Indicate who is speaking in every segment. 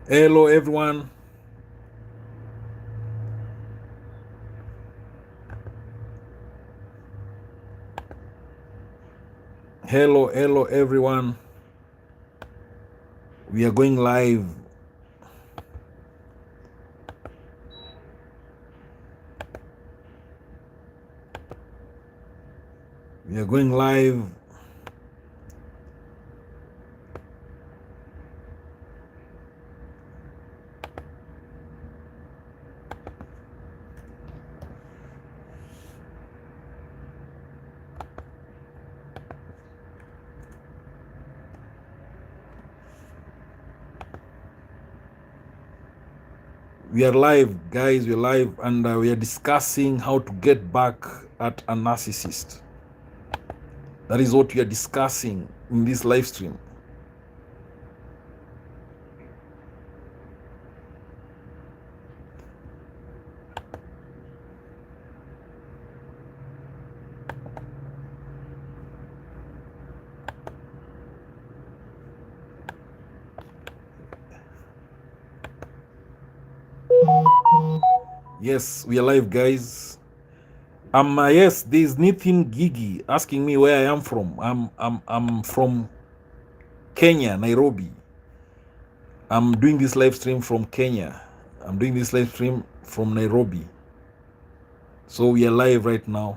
Speaker 1: Hello, everyone. Hello, everyone. We are going live. We are going live. We are live, guys. We're live, and we are discussing how to get back at a narcissist. That is what we are discussing in this live stream. Yes, we are live, guys. Yes, there's Nathan Gigi asking me where I am from. I'm from Kenya, Nairobi. I'm doing this live stream from Kenya. I'm doing this live stream from Nairobi. So we are live right now.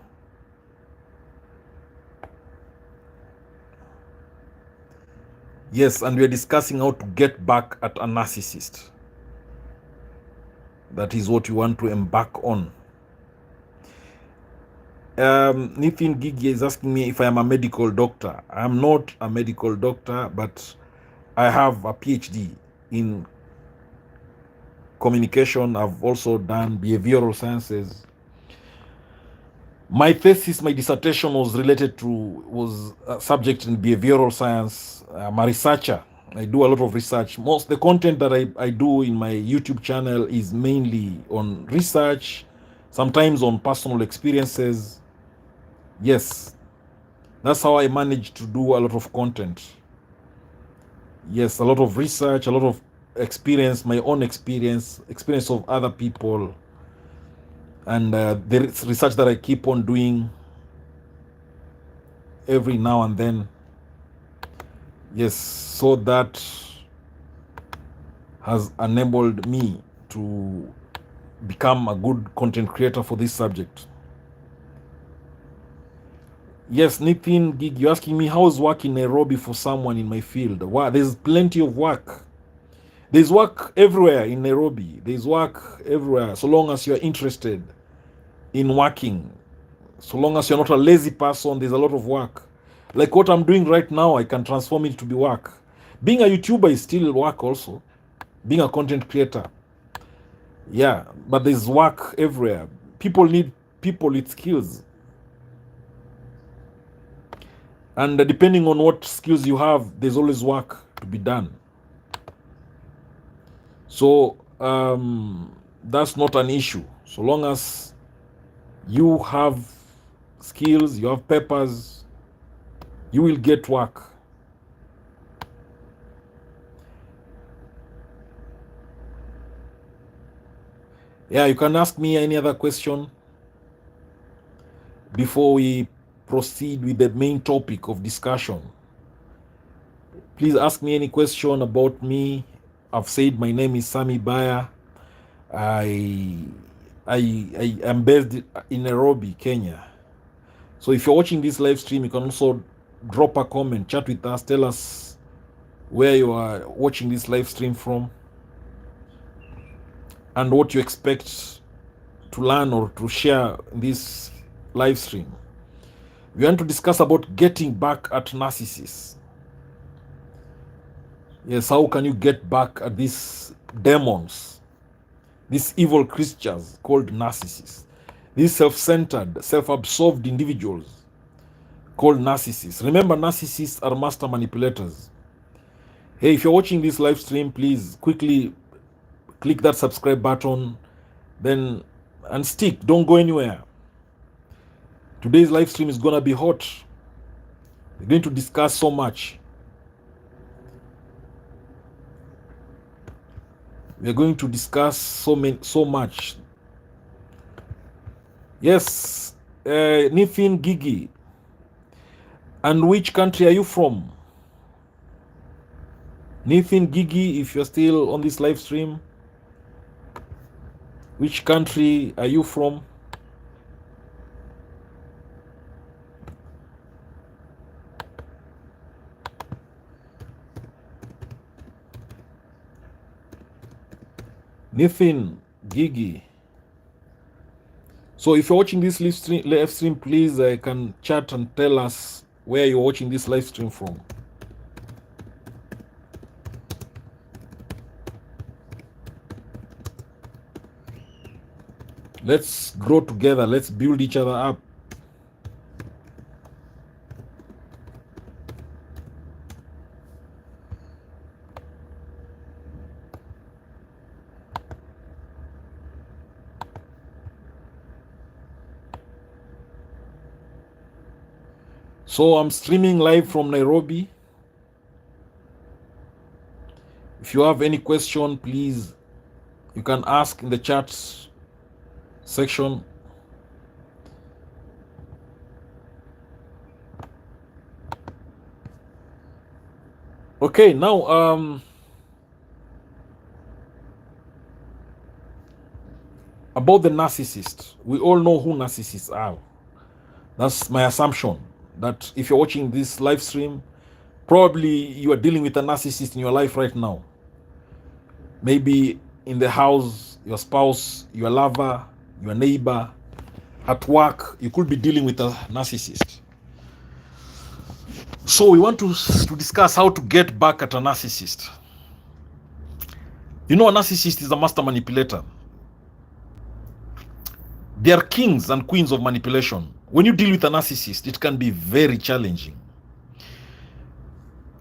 Speaker 1: Yes, and we are discussing how to get back at a narcissist. That is what you want to embark on. Nathan Gigi is asking me if I am a medical doctor. I am not a medical doctor, but I have a PhD in communication. I've also done behavioral sciences. My thesis, my dissertation was a subject in behavioral science. I'm a researcher. I do a lot of research. Most the content that I do in my YouTube channel is mainly on research, sometimes on personal experiences. Yes, that's how I manage to do a lot of content. Yes, a lot of research, a lot of experience, my own experience of other people, and the research that I keep on doing every now and then. Yes, so that has enabled me to become a good content creator for this subject. Yes, Nathan Gig, you're asking me how's work in Nairobi for someone in my field? Wow, there's plenty of work. There's work everywhere in Nairobi. There's work everywhere, so long as you're interested in working. So long as you're not a lazy person, there's a lot of work. Like what I'm doing right now, I can transform it to be work. Being a YouTuber is still work also. Being a content creator. Yeah, but there's work everywhere. People need people with skills. And depending on what skills you have, there's always work to be done. So that's not an issue. So long as you have skills, you have papers, you will get work. Yeah, you can ask me any other question before we proceed with the main topic of discussion. Please ask me any question about me. I've said my name is Sammy Baya. I am based in Nairobi, Kenya. So if you're watching this live stream, you can also drop a comment, chat with us, tell us where you are watching this live stream from and what you expect to learn or to share in this live stream. We want to discuss about getting back at narcissists. Yes, how can you get back at these demons, these evil creatures called narcissists, these self-centered, self-absorbed individuals called narcissists. Remember, narcissists are master manipulators. Hey, if you're watching this live stream, please quickly click that subscribe button, then and stick. Don't go anywhere. Today's live stream is gonna be hot. We're going to discuss so much. We are going to discuss so much. Yes, Nifin Gigi. And which country are you from? Nifin Gigi, if you're still on this live stream, which country are you from? Nifin Gigi. So if you're watching this live stream, please can chat and tell us where you're watching this live stream from. Let's grow together. Let's build each other up. So I'm streaming live from Nairobi. If you have any question, please, you can ask in the chat section. Okay, now about the narcissist. We all know who narcissists are. That's my assumption, that if you're watching this live stream, probably you are dealing with a narcissist in your life right now. Maybe in the house, your spouse, your lover, your neighbor, at work, you could be dealing with a narcissist. So we want to discuss how to get back at a narcissist. You know, a narcissist is a master manipulator. They are kings and queens of manipulation. When you deal with a narcissist, it can be very challenging.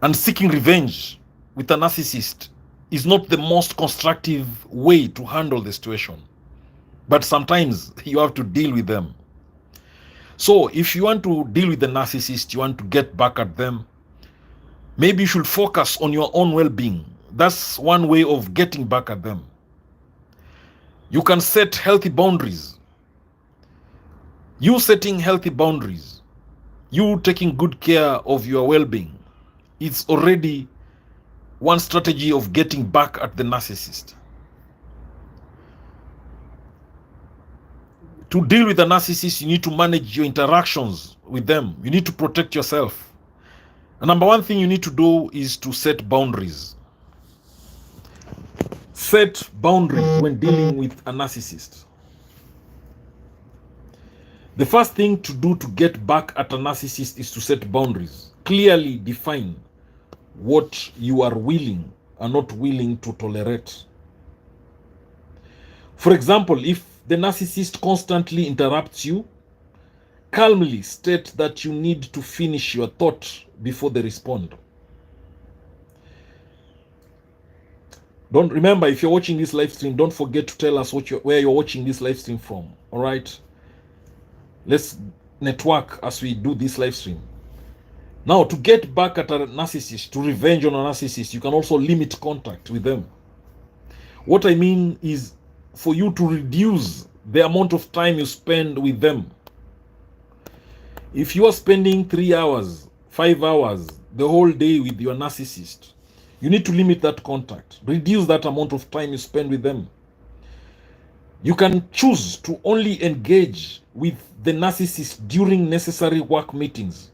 Speaker 1: And seeking revenge with a narcissist is not the most constructive way to handle the situation. But sometimes you have to deal with them. So if you want to deal with the narcissist, you want to get back at them, maybe you should focus on your own well-being. That's one way of getting back at them. You can set healthy boundaries. You setting healthy boundaries, you taking good care of your well-being, it's already one strategy of getting back at the narcissist. To deal with a narcissist, you need to manage your interactions with them. You need to protect yourself. The number one thing you need to do is to set boundaries. Set boundaries when dealing with a narcissist. The first thing to do to get back at a narcissist is to set boundaries. Clearly define what you are willing and not willing to tolerate. For example, if the narcissist constantly interrupts you, calmly state that you need to finish your thought before they respond. Don't remember, if you're watching this live stream, don't forget to tell us where you're watching this live stream from. All right? Let's network as we do this live stream. Now, to get back at a narcissist, to revenge on a narcissist, you can also limit contact with them. What I mean is for you to reduce the amount of time you spend with them. If you are spending 3 hours, 5 hours, the whole day with your narcissist, you need to limit that contact. Reduce that amount of time you spend with them. You can choose to only engage with the narcissist during necessary work meetings,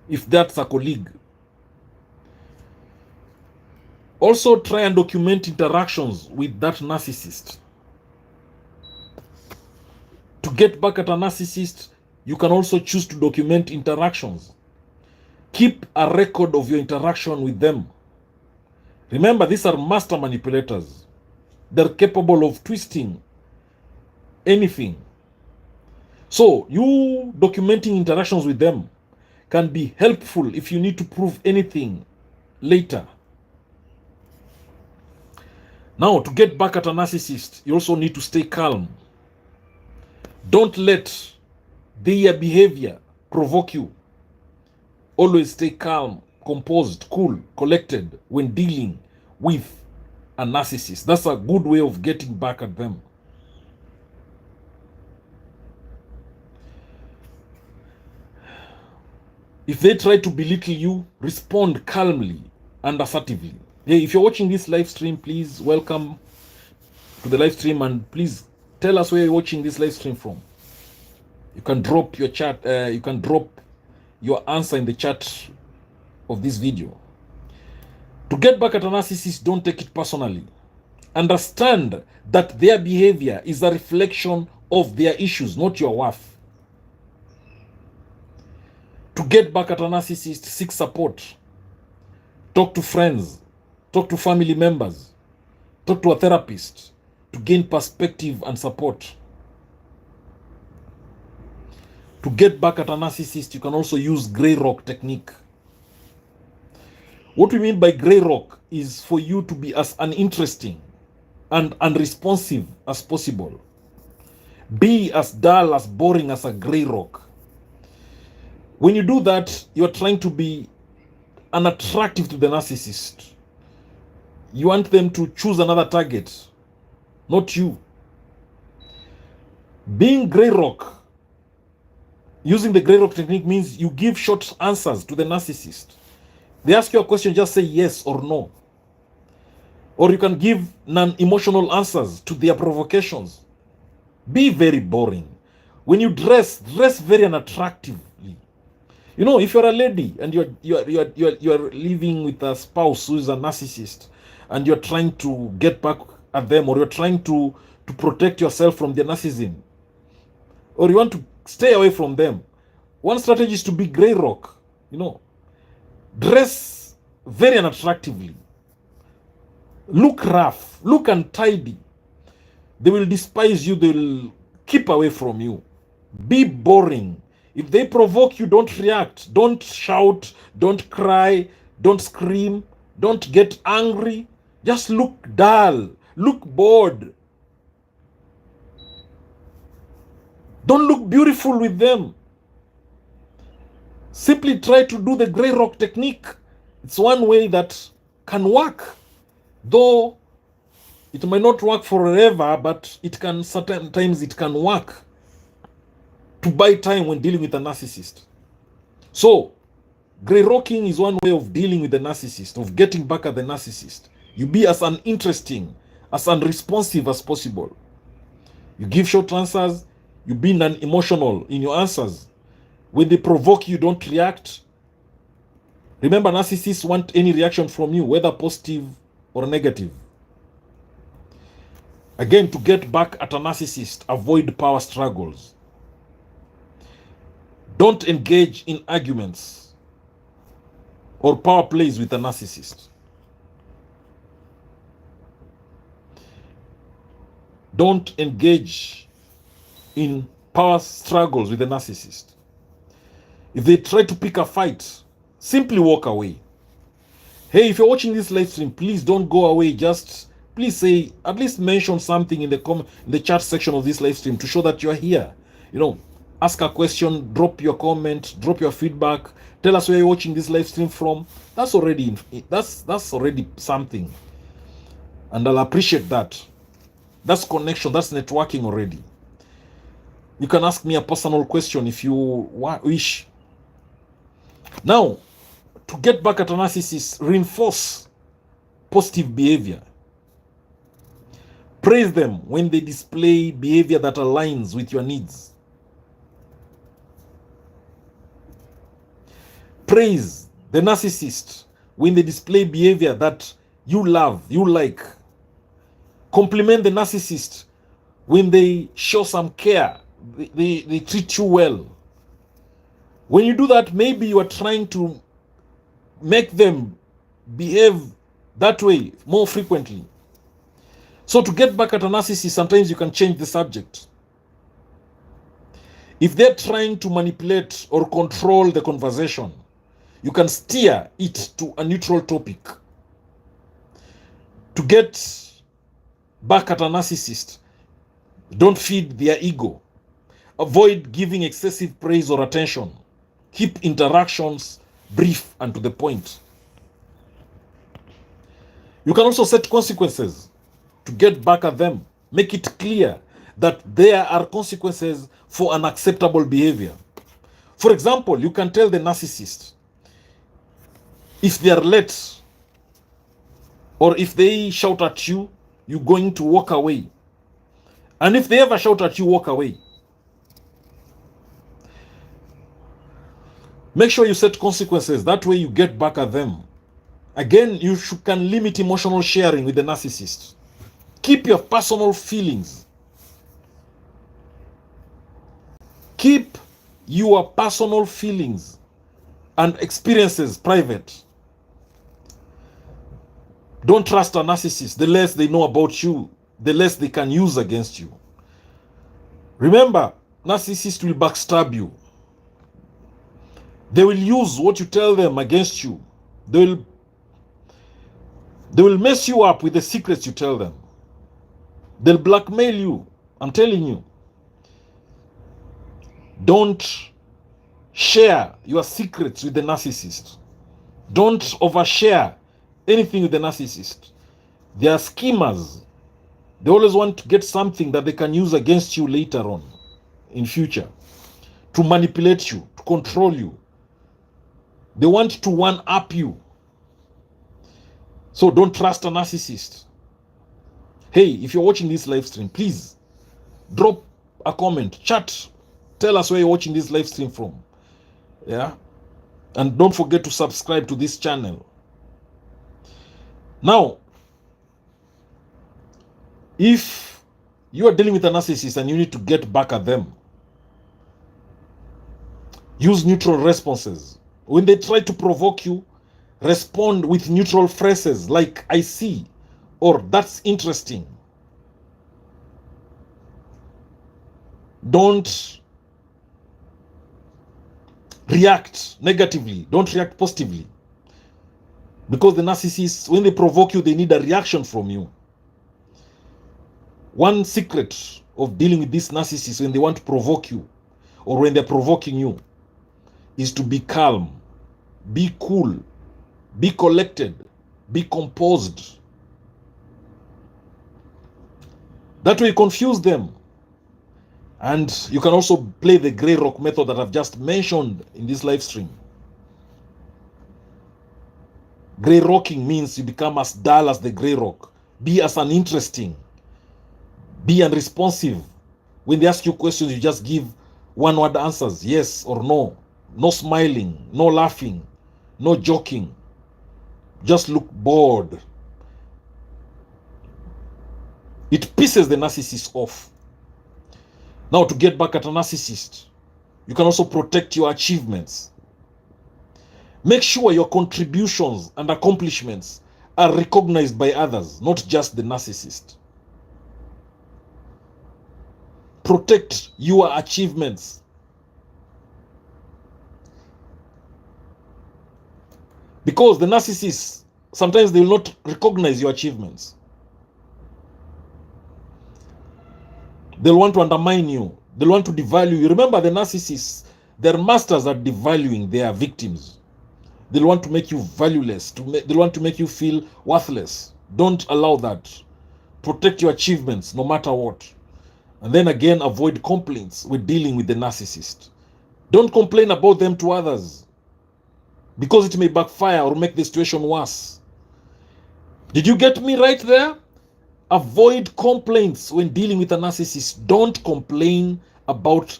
Speaker 1: if that's a colleague. Also, try and document interactions with that narcissist. To get back at a narcissist, you can also choose to document interactions. Keep a record of your interaction with them. Remember, these are master manipulators. They're capable of twisting anything. So, you documenting interactions with them can be helpful if you need to prove anything later. Now, to get back at a narcissist, you also need to stay calm. Don't let their behavior provoke you. Always stay calm, composed, cool, collected when dealing with a narcissist. That's a good way of getting back at them. If they try to belittle you, respond calmly and assertively. Hey, if you're watching this live stream, please welcome to the live stream, and please tell us where you're watching this live stream from. You can drop your chat, you can drop your answer in the chat of this video. To get back at a narcissist, don't take it personally. Understand that their behavior is a reflection of their issues, not your worth. To get back at a narcissist, seek support. Talk to friends. Talk to family members. Talk to a therapist to gain perspective and support. To get back at a narcissist, you can also use gray rock technique. What we mean by gray rock is for you to be as uninteresting and unresponsive as possible. Be as dull, as boring as a gray rock. When you do that, you are trying to be unattractive to the narcissist. You want them to choose another target, not you. Being gray rock, using the gray rock technique, means you give short answers to the narcissist. They ask you a question, just say yes or no. Or you can give non-emotional answers to their provocations. Be very boring. When you dress very unattractively. You know, if you're a lady and you're living with a spouse who is a narcissist, and you're trying to get back at them, or you're trying to protect yourself from their narcissism, or you want to stay away from them, one strategy is to be gray rock. You know, dress very unattractively, look rough, look untidy. They will despise you. They will keep away from you. Be boring. If they provoke you, don't react. Don't shout. Don't cry. Don't scream. Don't get angry. Just look dull. Look bored. Don't look beautiful with them. Simply try to do the gray rock technique. It's one way that can work. Though it might not work forever, but it can, certain times it can work to buy time when dealing with a narcissist. So, gray rocking is one way of dealing with the narcissist, of getting back at the narcissist. You be as uninteresting, as unresponsive as possible. You give short answers. You be non-emotional in your answers. When they provoke you, don't react. Remember, narcissists want any reaction from you, whether positive or negative. Again, to get back at a narcissist, avoid power struggles. Don't engage in arguments or power plays with a narcissist. Don't engage in power struggles with a narcissist. If they try to pick a fight, simply walk away. Hey, if you're watching this live stream, please don't go away. Just please say, at least mention something in the chat section of this live stream to show that you're here. You know, ask a question, drop your comment, drop your feedback, tell us where you're watching this live stream from. That's already something, and I'll appreciate that. That's connection, that's networking already. You can ask me a personal question if you wish. Now, to get back at a narcissist, reinforce positive behavior. Praise them when they display behavior that aligns with your needs. Praise the narcissist when they display behavior that you love, you like. Compliment the narcissist when they show some care, they treat you well. When you do that, maybe you are trying to make them behave that way more frequently. So to get back at a narcissist, sometimes you can change the subject. If they're trying to manipulate or control the conversation, you can steer it to a neutral topic. To get back at a narcissist, don't feed their ego. Avoid giving excessive praise or attention. Keep interactions brief and to the point. You can also set consequences to get back at them. Make it clear that there are consequences for unacceptable behavior. For example, you can tell the narcissist, if they are late or if they shout at you, you're going to walk away. And if they ever shout at you, walk away. Make sure you set consequences. That way you get back at them. Again, you can limit emotional sharing with the narcissist. Keep your personal feelings. Keep your personal feelings and experiences private. Don't trust a narcissist. The less they know about you, the less they can use against you. Remember, narcissists will backstab you. They will use what you tell them against you. They will mess you up with the secrets you tell them. They'll blackmail you. I'm telling you. Don't share your secrets with the narcissist. Don't overshare anything with the narcissist. They are schemers. They always want to get something that they can use against you later on in future, to manipulate you, to control you. They want to one-up you. So don't trust a narcissist. Hey, if you're watching this live stream, please drop a comment, chat, tell us where you're watching this live stream from. Yeah, and don't forget to subscribe to this channel. Now, if you are dealing with a narcissist and you need to get back at them, use neutral responses. When they try to provoke you, respond with neutral phrases like "I see" or "that's interesting." Don't react negatively. Don't react positively. Because the narcissists, when they provoke you, they need a reaction from you. One secret of dealing with these narcissists when they want to provoke you or when they're provoking you is to be calm, be cool, be collected, be composed. That way you confuse them. And you can also play the gray rock method that I've just mentioned in this live stream. Gray rocking means you become as dull as the gray rock. Be as uninteresting. Be unresponsive. When they ask you questions, you just give one-word answers, yes or no. No smiling, no laughing, no joking. Just look bored. It pisses the narcissist off. Now, to get back at a narcissist, you can also protect your achievements. Make sure your contributions and accomplishments are recognized by others, not just the narcissist. Protect your achievements. Because the narcissists, sometimes they will not recognize your achievements. They'll want to undermine you. They'll want to devalue you. Remember, the narcissists, their masters are devaluing their victims. They'll want to make you valueless. They'll want to make you feel worthless. Don't allow that. Protect your achievements no matter what. And then again, avoid complaints with dealing with the narcissist. Don't complain about them to others, because it may backfire or make the situation worse. Did you get me right there? Avoid complaints when dealing with a narcissist. Don't complain about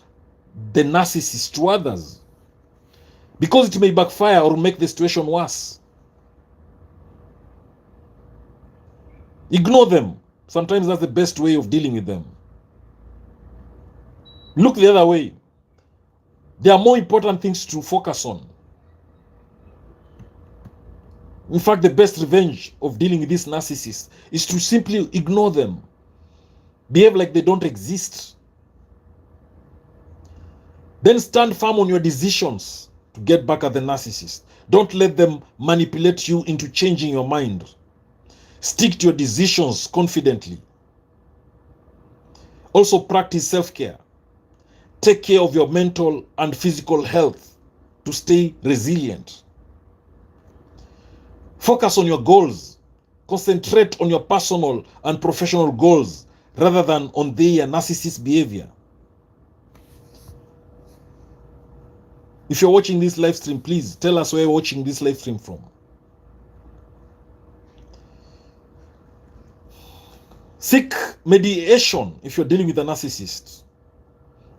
Speaker 1: the narcissist to others, because it may backfire or make the situation worse. Ignore them. Sometimes that's the best way of dealing with them. Look the other way. There are more important things to focus on. In fact, the best revenge of dealing with these narcissists is to simply ignore them. Behave like they don't exist. Then stand firm on your decisions to get back at the narcissist. Don't let them manipulate you into changing your mind. Stick to your decisions confidently. Also practice self-care. Take care of your mental and physical health to stay resilient. Focus on your goals, concentrate on your personal and professional goals rather than on their narcissist behavior. If you're watching this live stream, please tell us where you're watching this live stream from. Seek mediation if you're dealing with a narcissist.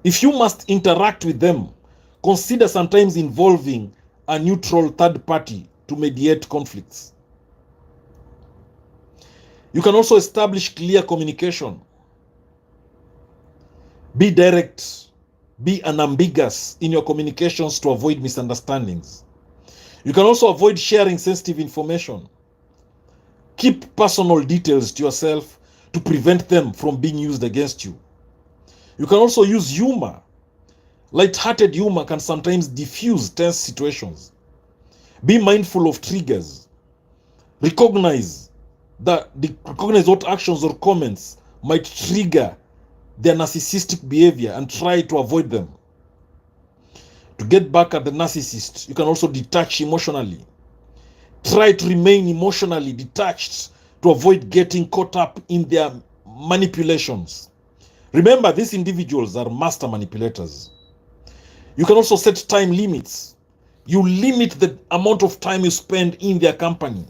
Speaker 1: If you must interact with them, consider sometimes involving a neutral third party to mediate conflicts. You can also establish clear communication. Be direct, be unambiguous in your communications to avoid misunderstandings. You can also avoid sharing sensitive information. Keep personal details to yourself to prevent them from being used against you. You can also use humor. Light-hearted humor can sometimes diffuse tense situations. Be mindful of triggers. Recognize what actions or comments might trigger their narcissistic behavior and try to avoid them. To get back at the narcissist, you can also detach emotionally. Try to remain emotionally detached to avoid getting caught up in their manipulations. Remember, these individuals are master manipulators. You can also set time limits. You limit the amount of time you spend in their company.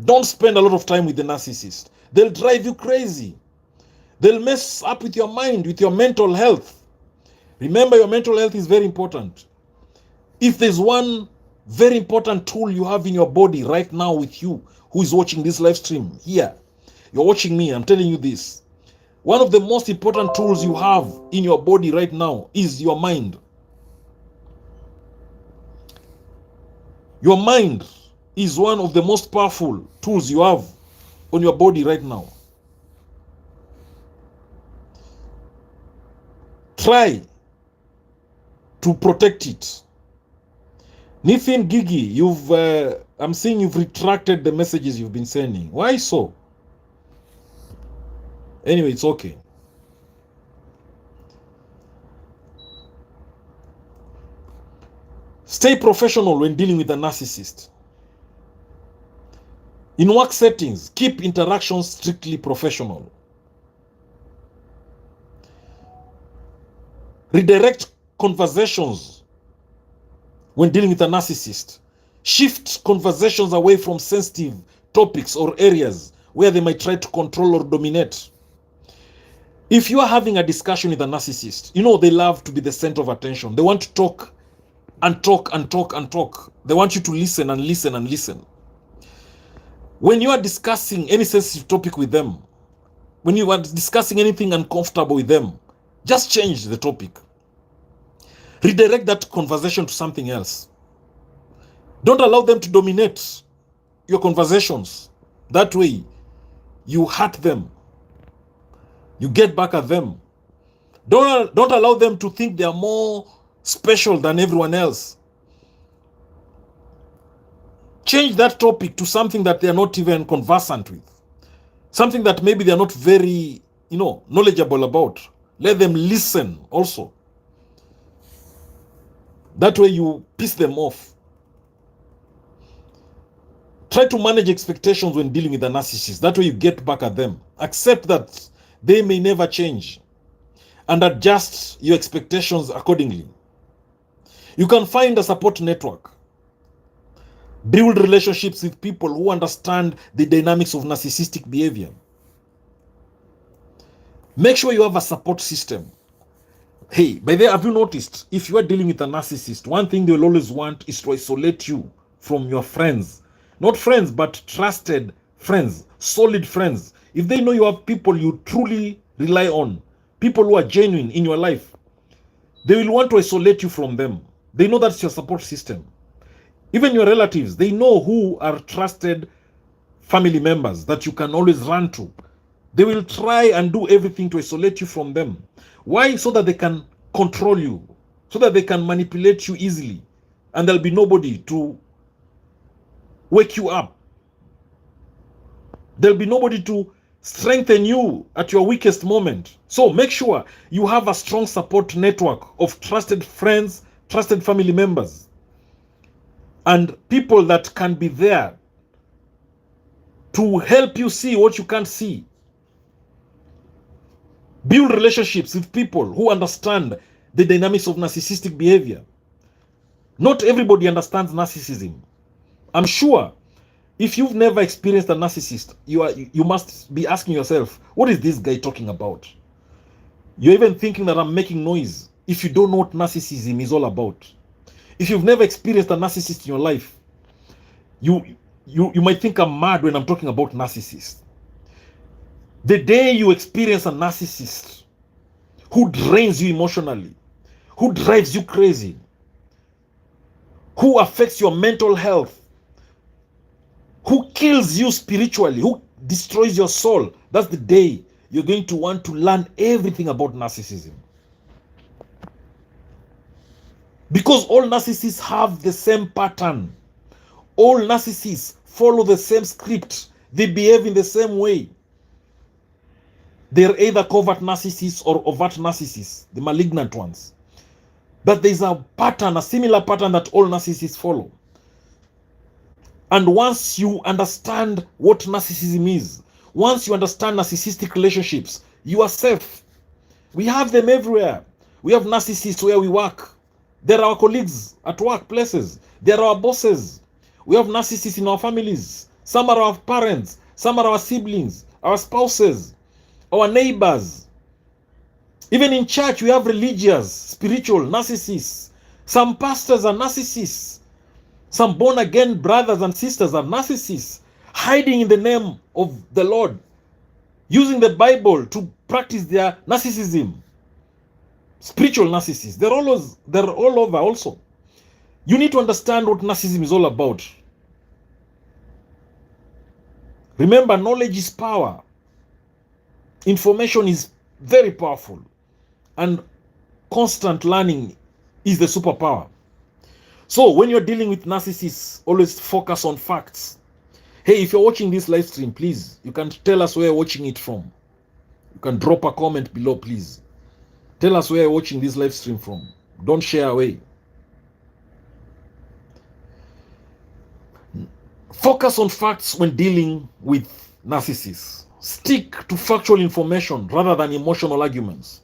Speaker 1: Don't spend a lot of time with the narcissist. They'll drive you crazy. They'll mess up with your mind, with your mental health. Remember, your mental health is very important. If there's one very important tool you have in your body right now with you, who is watching this live stream here, you're watching me, I'm telling you this. One of the most important tools you have in your body right now is your mind. Your mind is one of the most powerful tools you have on your body right now. Try to protect it. Nathan Gigi, I'm seeing you've retracted the messages you've been sending. Why so? Anyway, it's okay. Stay professional when dealing with a narcissist. In work settings, keep interactions strictly professional. Redirect conversations when dealing with a narcissist. Shift conversations away from sensitive topics or areas where they might try to control or dominate. If you are having a discussion with a narcissist, you know they love to be the center of attention. They want to talk and talk and talk and talk. They want you to listen and listen and listen. When you are discussing any sensitive topic with them, when you are discussing anything uncomfortable with them, just change the topic. Redirect that conversation to something else. Don't allow them to dominate your conversations. That way, you hurt them. You get back at them. Don't allow them to think they are more special than everyone else. Change that topic to something that they are not even conversant with. Something that maybe they are not very, knowledgeable about. Let them listen also. That way you piss them off. Try to manage expectations when dealing with a narcissist. That way you get back at them. Accept that they may never change and adjust your expectations accordingly. You can find a support network. Build relationships with people who understand the dynamics of narcissistic behavior. Make sure you have a support system. Hey, by the way, have you noticed, if you are dealing with a narcissist, one thing they will always want is to isolate you from your friends. Not friends, but trusted friends, solid friends. If they know you have people you truly rely on, people who are genuine in your life, they will want to isolate you from them. They know that's your support system. Even your relatives, they know who are trusted family members that you can always run to. They will try and do everything to isolate you from them. Why? So that they can control you, so that they can manipulate you easily, and there'll be nobody to wake you up. There'll be nobody to strengthen you at your weakest moment. So make sure you have a strong support network of trusted friends, trusted family members, and people that can be there to help you see what you can't see. Build relationships with people who understand the dynamics of narcissistic behavior. Not everybody understands narcissism. I'm sure if you've never experienced a narcissist, you must be asking yourself, what is this guy talking about? You're even thinking that I'm making noise if you don't know what narcissism is all about. If you've never experienced a narcissist in your life, you might think I'm mad when I'm talking about narcissists. The day you experience a narcissist who drains you emotionally, who drives you crazy, who affects your mental health, who kills you spiritually, who destroys your soul, that's the day you're going to want to learn everything about narcissism. Because all narcissists have the same pattern. All narcissists follow the same script. They behave in the same way. They're either covert narcissists or overt narcissists, the malignant ones. But there's a pattern, a similar pattern that all narcissists follow. And once you understand what narcissism is, once you understand narcissistic relationships, you are safe. We have them everywhere. We have narcissists where we work. They're our colleagues at workplaces. They're our bosses. We have narcissists in our families. Some are our parents. Some are our siblings, our spouses, our neighbors. Even in church, we have religious, spiritual narcissists. Some pastors are narcissists. Some born-again brothers and sisters are narcissists, hiding in the name of the Lord, using the Bible to practice their narcissism. Spiritual narcissists. They're all over also. You need to understand what narcissism is all about. Remember, knowledge is power. Information is very powerful. And constant learning is the superpower. So when you're dealing with narcissists, always focus on facts. Hey, if you're watching this live stream, please, you can tell us where you're watching it from. You can drop a comment below, please. Tell us where you're watching this live stream from. Don't share away. Focus on facts when dealing with narcissists. Stick to factual information rather than emotional arguments.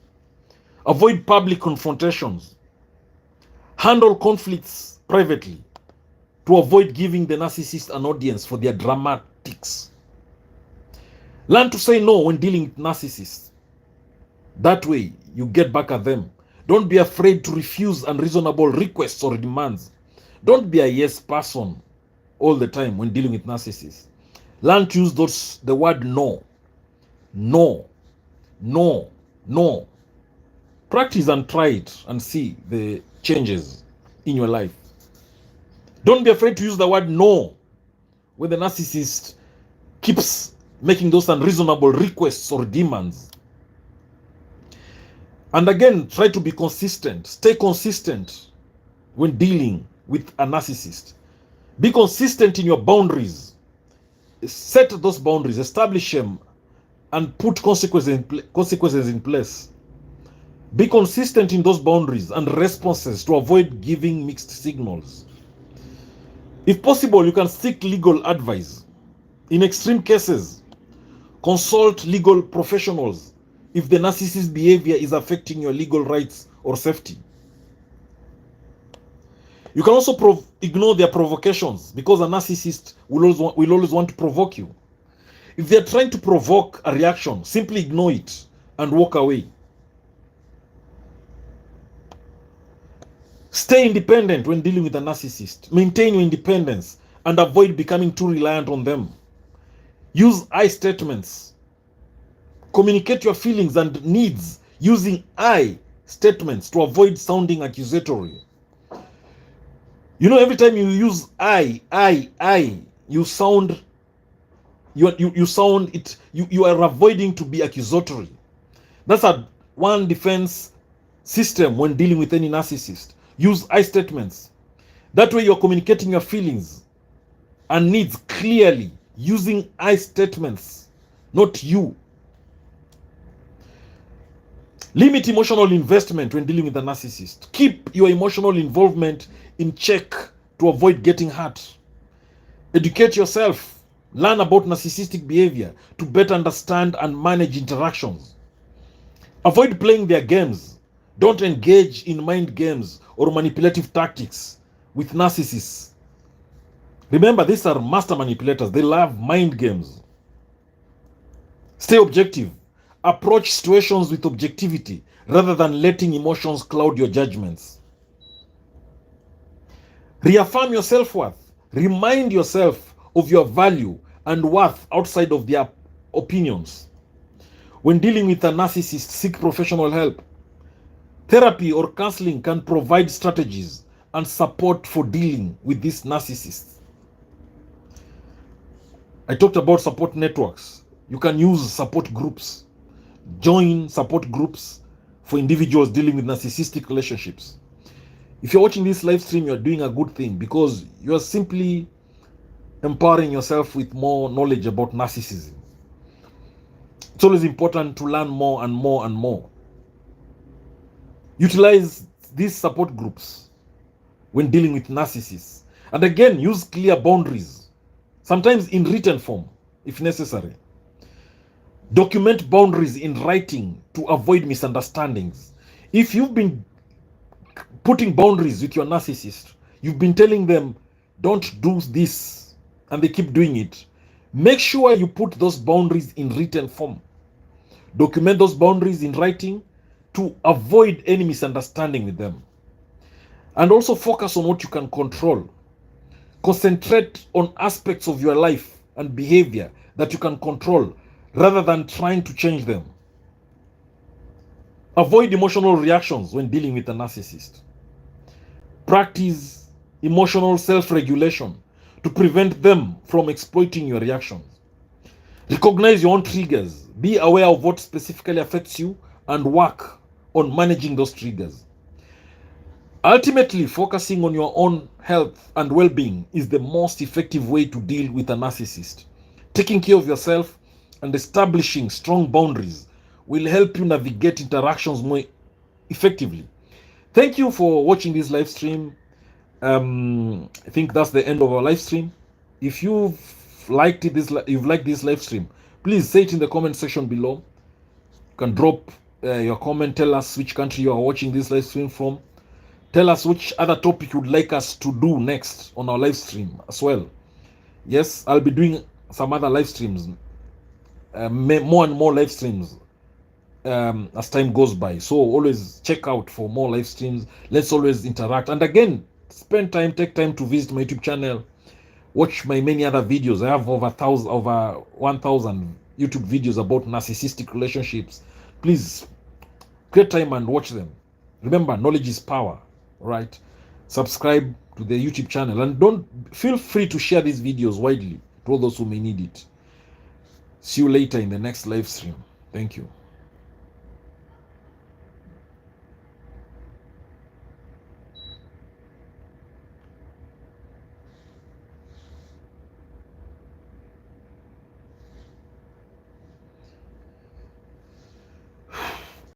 Speaker 1: Avoid public confrontations. Handle conflicts privately to avoid giving the narcissist an audience for their dramatics. Learn to say no when dealing with narcissists. That way, you get back at them. Don't be afraid to refuse unreasonable requests or demands. Don't be a yes person all the time when dealing with narcissists. Learn to use the word no. No. No. No. Practice and try it and see the changes in your life. Don't be afraid to use the word no when the narcissist keeps making those unreasonable requests or demands. And again, try to be consistent. Stay consistent when dealing with a narcissist. Be consistent in your boundaries. Set those boundaries, establish them, and put consequences in place. Be consistent in those boundaries and responses to avoid giving mixed signals. If possible, you can seek legal advice. In extreme cases, consult legal professionals if the narcissist's behavior is affecting your legal rights or safety. You can also ignore their provocations, because a narcissist will always want to provoke you. If they're trying to provoke a reaction, simply ignore it and walk away. Stay independent when dealing with a narcissist. Maintain your independence and avoid becoming too reliant on them. Use I statements. Communicate your feelings and needs using I statements to avoid sounding accusatory. You know, every time you use I, you sound you are avoiding to be accusatory. That's one defense system when dealing with any narcissist. Use I statements. That way you're communicating your feelings and needs clearly using I statements, not you. Limit emotional investment when dealing with a narcissist. Keep your emotional involvement in check to avoid getting hurt. Educate yourself Learn about narcissistic behavior to better understand and manage interactions. Avoid playing their games. Don't engage in mind games or manipulative tactics with narcissists. Remember, these are master manipulators. They love mind games. Stay objective. Approach situations with objectivity rather than letting emotions cloud your judgments. Reaffirm your self-worth. Remind yourself of your value and worth outside of their opinions. When dealing with a narcissist, seek professional help. Therapy or counseling can provide strategies and support for dealing with these narcissists. I talked about support networks. You can use support groups. Join support groups for individuals dealing with narcissistic relationships. If you're watching this live stream, you're doing a good thing because you're simply empowering yourself with more knowledge about narcissism. It's always important to learn more and more and more. Utilize these support groups when dealing with narcissists. And again, use clear boundaries, sometimes in written form, if necessary. Document boundaries in writing to avoid misunderstandings. If you've been putting boundaries with your narcissist, you've been telling them, don't do this, and they keep doing it, make sure you put those boundaries in written form. Document those boundaries in writing to avoid any misunderstanding with them. And also focus on what you can control. Concentrate on aspects of your life and behavior that you can control rather than trying to change them. Avoid emotional reactions when dealing with a narcissist. Practice emotional self-regulation to prevent them from exploiting your reactions. Recognize your own triggers. Be aware of what specifically affects you and work on managing those triggers. Ultimately, focusing on your own health and well-being is the most effective way to deal with a narcissist. Taking care of yourself and establishing strong boundaries will help you navigate interactions more effectively. Thank you for watching this live stream. I think that's the end of our live stream. If you've liked this live stream, please say it in the comment section below. You can drop your comment. Tell us which country you are watching this live stream from. Tell us which other topic you'd like us to do next on our live stream as well. Yes, I'll be doing some other live streams, more and more live streams as time goes by. So always check out for more live streams. Let's always interact. And again, take time to visit my YouTube channel. Watch my many other videos. I have over 1,000 YouTube videos about narcissistic relationships. Please create time and watch them. Remember, knowledge is power, right? Subscribe to the YouTube channel and feel free to share these videos widely to all those who may need it. See you later in the next live stream. Thank you.